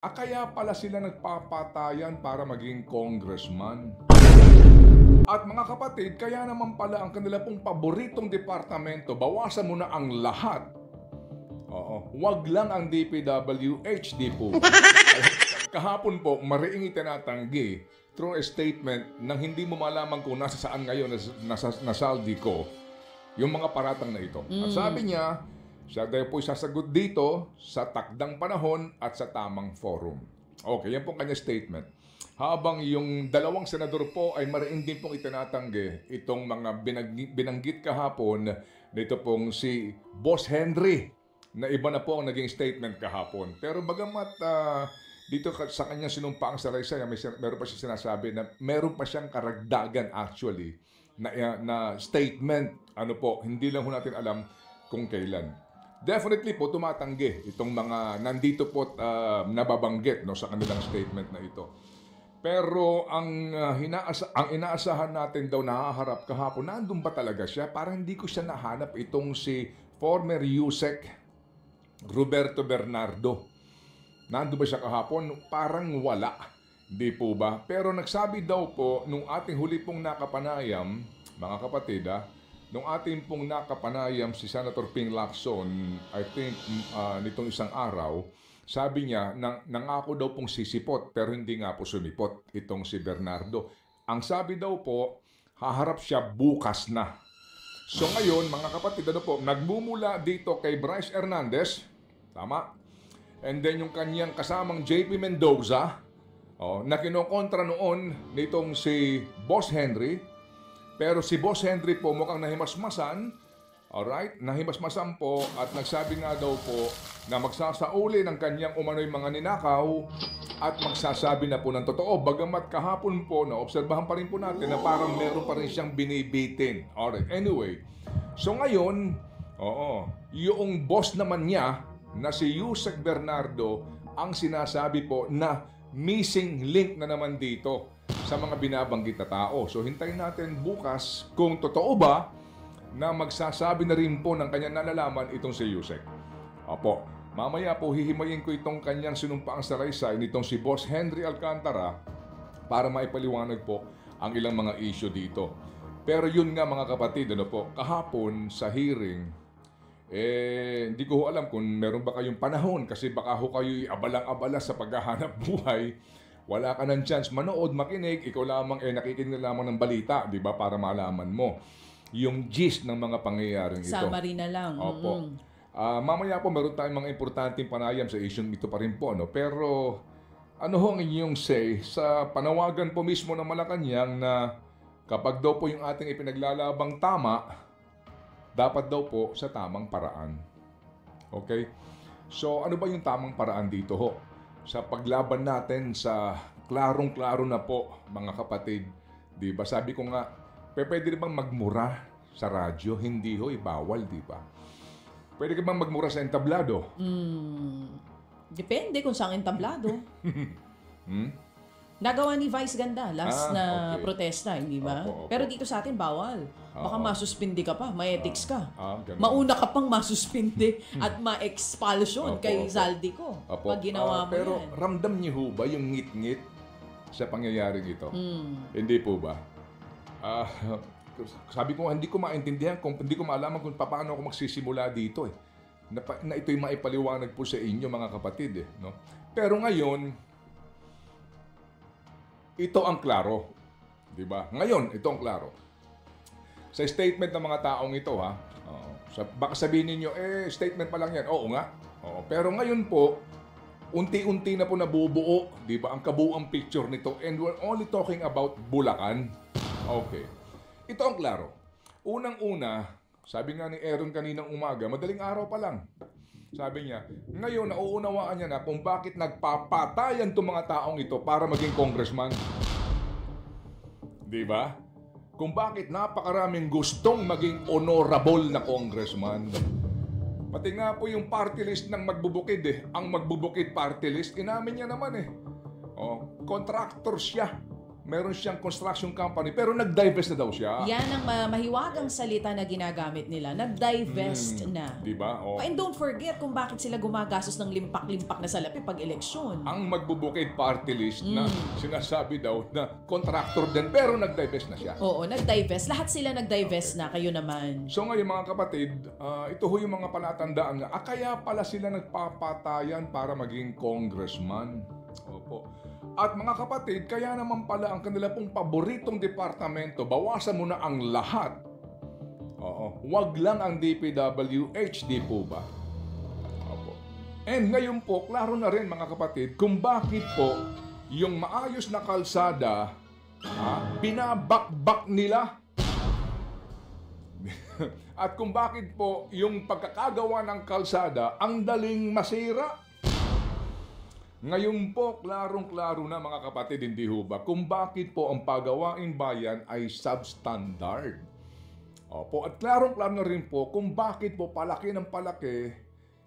Kaya pala sila nagpapatayan para maging congressman. At mga kapatid, kaya naman pala ang kanila pong paboritong departamento, bawasan mo na ang lahat. Oo, wag lang ang DPWH, di po. Kahapon po, mariing itinatanggi through a statement nang hindi mo malaman kung nasa saan ngayon nasaldi ko yung mga paratang na ito. At sabi niya, siya daw po sasagot dito sa takdang panahon at sa tamang forum. Okay, yan po kanya statement. Habang yung dalawang senador po ay mariing din pong itinatanggi itong mga binanggit kahapon dito pong si Boss Henry na iba na po ang naging statement kahapon. Pero bagamat dito sa kanyang sinumpaang salaysay, meron pa siya sinasabi na meron pa siyang karagdagan actually na statement. Ano po, hindi lang ho natin alam kung kailan. Definitely po tumatanggi itong mga nandito po nababanggit no, sa kanilang statement na ito. Pero ang inaasahan natin daw nahaharap kahapon, nandun ba talaga siya? Parang hindi ko siya nahanap itong si former USEC Roberto Bernardo. Nandun ba siya kahapon? Parang wala. Di po ba? Pero nagsabi daw po, nung ating huli pong nakapanayam, mga kapatid nung ating pong nakapanayam si Senator Ping Lacson, I think nitong isang araw, sabi niya, nangako daw pong sisipot pero hindi nga po sumipot itong si Bernardo. Ang sabi daw po, haharap siya bukas na. So ngayon, mga kapatid, nagmumula dito kay Bryce Hernandez, tama? And then yung kanyang kasamang JP Mendoza, na kinokontra noon nitong si Boss Henry. Pero si Boss Henry po mukhang nahimasmasan. Alright? Nahimasmasan po at nagsabi nga daw po na magsasauli ng kanyang umano'y mga ninakaw at magsasabi na po ng totoo. Bagamat kahapon po, naobserbahan pa rin po natin na parang meron pa rin siyang binibitin. Alright, anyway. So ngayon, yung boss naman niya na si Yusek Bernardo ang sinasabi po na missing link na naman dito sa mga binabanggit na tao. So hintayin natin bukas kung totoo ba na magsasabi na rin po ng kanyang nalalaman itong si Yusek. Opo, mamaya po hihimayin ko itong kanyang sinumpaang salaysay nitong si Boss Henry Alcantara para maipaliwanag po ang ilang mga issue dito. Pero yun nga mga kapatid, kahapon sa hearing, hindi ko alam kung meron ba kayong panahon kasi baka ho kayo abalang-abala sa paghahanap buhay. Wala ka ng chance manood, makinig, ikaw lamang nakikinig lamang ng balita, di ba, para malaman mo yung gist ng mga pangyayaring ito. Summary na lang. Opo. Mamaya po meron tayong mga importanteng panayam sa issue ito pa rin po. Pero ano ho ang inyong say sa panawagan po mismo ng Malacanang na kapag daw po yung ating ipinaglalabang tama, dapat daw po sa tamang paraan. Okay? So ano ba yung tamang paraan dito ho? Sa paglaban natin sa klarong-klaro na po mga kapatid. Di ba? Sabi ko nga, pwede bang magmura sa radyo? Hindi ho, bawal, di ba? Pwede ka bang magmura sa entablado? Depende kung saan entablado. Nagawa ni Vice Ganda last na protesta, hindi ba? Opo. Pero dito sa atin, bawal. Baka masuspindi ka pa, may ethics ka. Ganun. Mauna ka pang masuspindi at ma-expulsion kay Zaldico pag ginawa mo pero yan. ramdam niyo ho ba yung ngit-ngit sa pangyayaring ito? Hindi po ba? Sabi ko, hindi ko maintindihan, hindi ko maalaman kung paano ako magsisimula dito na ito'y maipaliwanag po sa inyo mga kapatid no? Pero ngayon, ito ang klaro. Di ba? Ngayon, ito ang klaro. Sa statement ng mga taong ito, baka sabihin ninyo, statement pa lang yan. Oo nga. Pero ngayon po, unti-unti na po nabubuo, di ba, ang kabuuang picture nito. And we're only talking about Bulacan. Okay. Ito ang klaro. Unang-una, sabi nga ni Aaron kaninang umaga, madaling araw pa lang. Sabi niya, ngayon nauunawaan niya na kung bakit nagpapatayan itong mga taong ito para maging congressman. Di ba? Kung bakit napakaraming gustong maging honorable na congressman. Pati nga po yung party list ng magbubukid Ang magbubukid party list, inamin niya naman contractor siya. meron siyang construction company, pero nag-divest na daw siya. Yan ang mahiwagang salita na ginagamit nila. Nag-divest na. Diba? Oh. And don't forget kung bakit sila gumagastos ng limpak-limpak na salapi pag eleksyon. Ang magbubukid party list na sinasabi daw na contractor din, pero nag-divest na siya. Oo, nag-divest. Lahat sila nag-divest na. Kayo naman. So ngayon mga kapatid, ito ho yung mga palatandaan nga. Kaya pala sila nagpapatayan para maging congressman. Opo. At mga kapatid, kaya naman pala ang kanila pong paboritong departamento, bawasan mo na ang lahat. Oo. Wag lang ang DPWH, di po ba? Opo. And ngayon po, klaro na rin mga kapatid, kung bakit po yung maayos na kalsada, binabakbak nila. At kung bakit po yung pagkakagawa ng kalsada ang daling masira. Ngayon po, klarong-klaro na mga kapatid, hindi ho ba, kung bakit po ang pagawaing bayan ay substandard. Opo, at klarong-klaro na rin po kung bakit po palaki ng palaki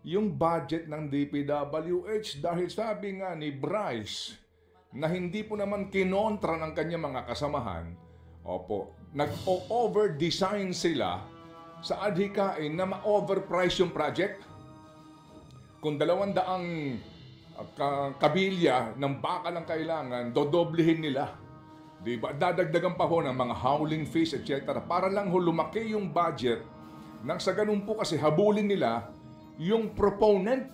yung budget ng DPWH dahil sabi nga ni Bryce na hindi po naman kinontra ng kanyang mga kasamahan, opo, nag-over-design sila sa adhikain na ma-overprice yung project. Kung 200 kabilya ng baka lang kailangan, dodoblehin nila. Diba? Dadagdagan pa ho ng mga howling fees, etc. Para lang ho lumaki yung budget nang sa ganun po kasi habulin nila yung proponent.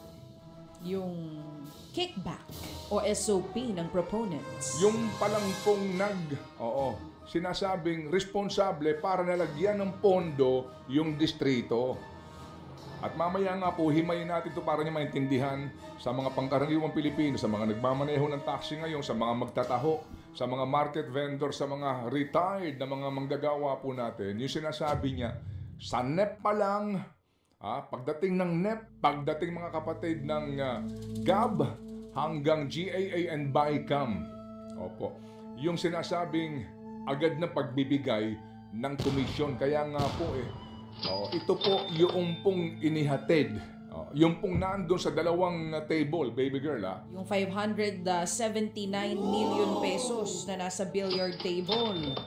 Yung kickback o SOP ng proponents. Yung palang pong sinasabing responsable para nalagyan ng pondo yung distrito. At mamaya nga po, himayin natin ito para niyo maintindihan sa mga pangkaraniwang Pilipino, sa mga nagmamaneho ng taxi ngayon, sa mga magtataho, sa mga market vendor, sa mga retired na mga manggagawa po natin. Yung sinasabi niya, sa NEP pa lang, pagdating ng NEP, pagdating mga kapatid ng GAB hanggang GAA and BICAM. Opo. Yung sinasabing agad na pagbibigay ng komisyon. Kaya nga po ito po yung pong inihatid. Yung pong nandun sa dalawang table, baby girl Yung 579 million pesos na nasa billiard table.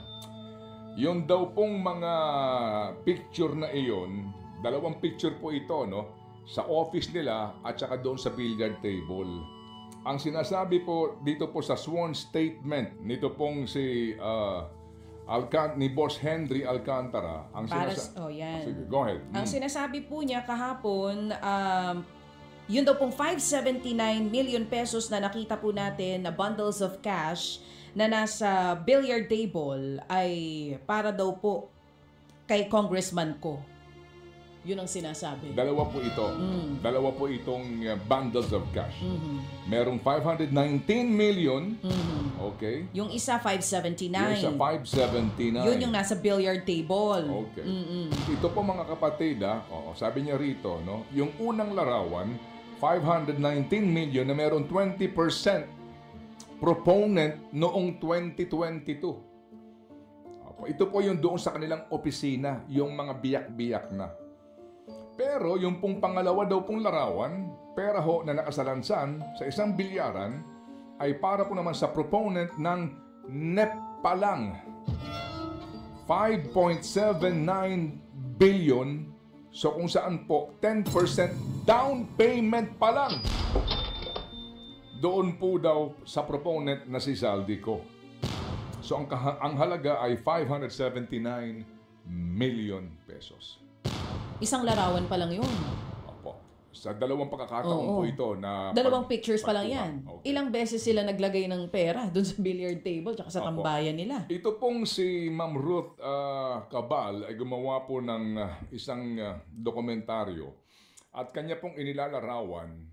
Yung daw pong mga picture na iyon, dalawang picture po ito, sa office nila at saka doon sa billiard table. Ang sinasabi po dito po sa sworn statement nito pong si ni Boss Henry Alcantara, ang Sige, go ahead. Ang sinasabi po niya kahapon, yun daw pong 579 million pesos na nakita po natin na bundles of cash na nasa billiard table ay para daw po kay congressman ko. Yun ang sinasabi. Dalawa po ito. Dalawa po itong bundles of cash. Merong 519 million. Okay. Yung isa 579. Yung isa 579. Yun yung nasa billiard table. Okay. Ito po mga kapatid, sabi niya rito, yung unang larawan, 519 million na meron 20% proponent noong 2022. Ito po yung doon sa kanilang opisina, yung mga biyak-biyak na. Pero yung pong pangalawa daw pong larawan, pera ho na nakasalansan sa isang bilyaran ay para po naman sa proponent ng NEP pa lang. 5.79 billion, so kung saan po 10% down payment pa lang. Doon po daw sa proponent na si Zaldico. So ang halaga ay 579 million pesos. Isang larawan pa lang yun. Opo. Sa dalawang pagkakataon po ito na... Dalawang pictures pa lang yan. Okay. Ilang beses sila naglagay ng pera doon sa billiard table tsaka sa tambayan nila. Ito pong si Ma'am Ruth Cabal ay gumawa po ng isang dokumentaryo at kanya pong inilalarawan